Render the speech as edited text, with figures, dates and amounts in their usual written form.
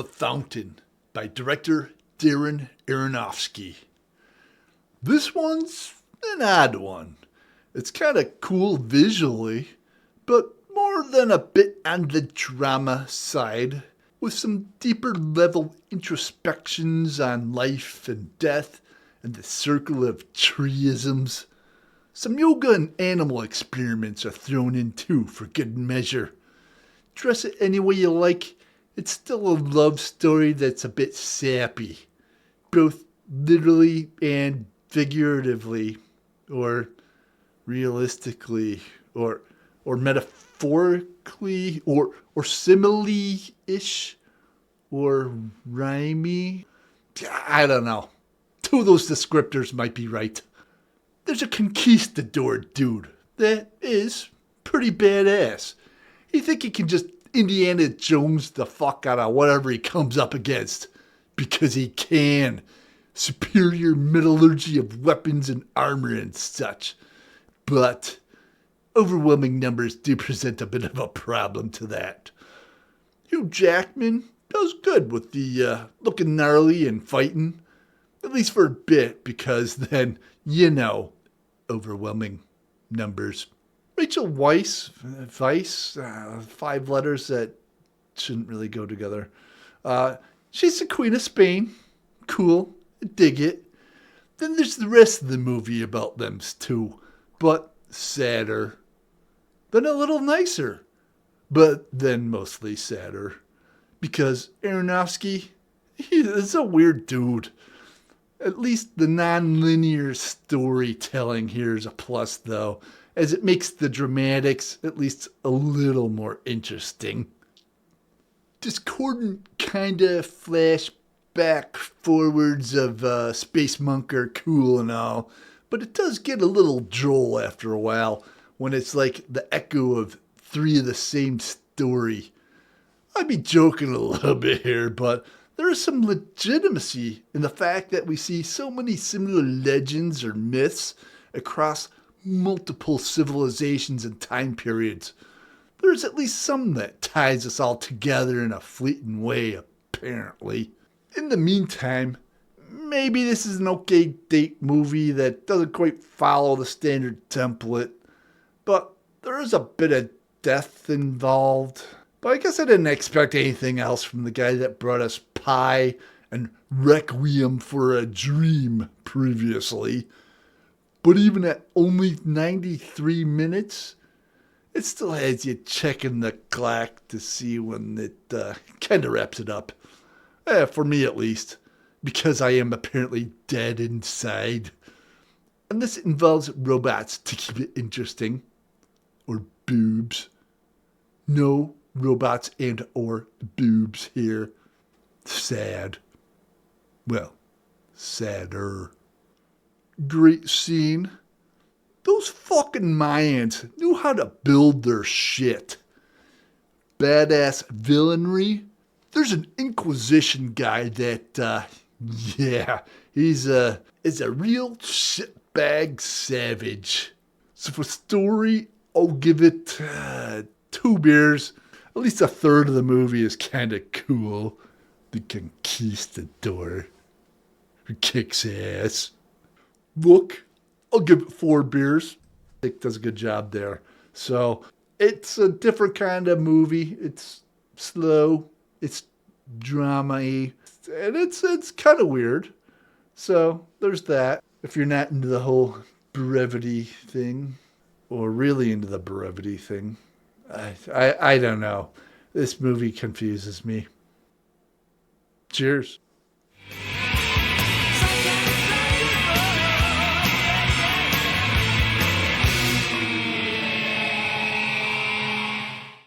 The Fountain by director Darren Aronofsky. This one's an odd one. It's kind of cool visually, but more than a bit on the drama side, with some deeper level introspections on life and death and the circle of treeisms. Some yoga and animal experiments are thrown in too for good measure. Dress it any way you like, it's still a love story that's a bit sappy, both literally and figuratively, or realistically, or metaphorically, or simile-ish, or rhymey. I don't know. Two of those descriptors might be right. There's a conquistador dude that is pretty badass. You think he can just Indiana Jones the fuck out of whatever he comes up against. Because he can. Superior metallurgy of weapons and armor and such. But overwhelming numbers do present a bit of a problem to that. Hugh Jackman does good with the looking gnarly and fighting. At least for a bit, because then, overwhelming numbers. Rachel Weisz, 5 letters that shouldn't really go together. She's the Queen of Spain. Cool. Dig it. Then there's the rest of the movie about them too. But sadder. Then a little nicer. But then mostly sadder. Because Aronofsky, he's a weird dude. At least the non-linear storytelling here is a plus though, as it makes the dramatics at least a little more interesting. Discordant kinda flashback forwards of Space Monk are cool and all, but it does get a little droll after a while when it's like the echo of 3 of the same story. I'd be joking a little bit here, but there is some legitimacy in the fact that we see so many similar legends or myths across multiple civilizations and time periods. There's at least some that ties us all together in a fleeting way, apparently. In the meantime, maybe this is an okay date movie that doesn't quite follow the standard template, but there is a bit of death involved. But I guess I didn't expect anything else from the guy that brought us Pi and Requiem for a Dream previously. But even at only 93 minutes, it still has you checking the clock to see when it kind of wraps it up. For me at least, because I am apparently dead inside. And this involves robots to keep it interesting. Or boobs. No robots and or boobs here. Sad. Well, sadder. Great scene. Those fucking Mayans knew how to build their shit. Badass villainry. There's an Inquisition guy that, is a real shitbag savage. So for story, I'll give it 2 beers. At least a third of the movie is kind of cool. The conquistador who kicks ass. Look, I'll give it 4 beers. It does a good job there. So it's a different kind of movie. It's slow. It's drama-y. And it's kind of weird. So there's that. If you're not into the whole brevity thing, or really into the brevity thing, I don't know. This movie confuses me. Cheers.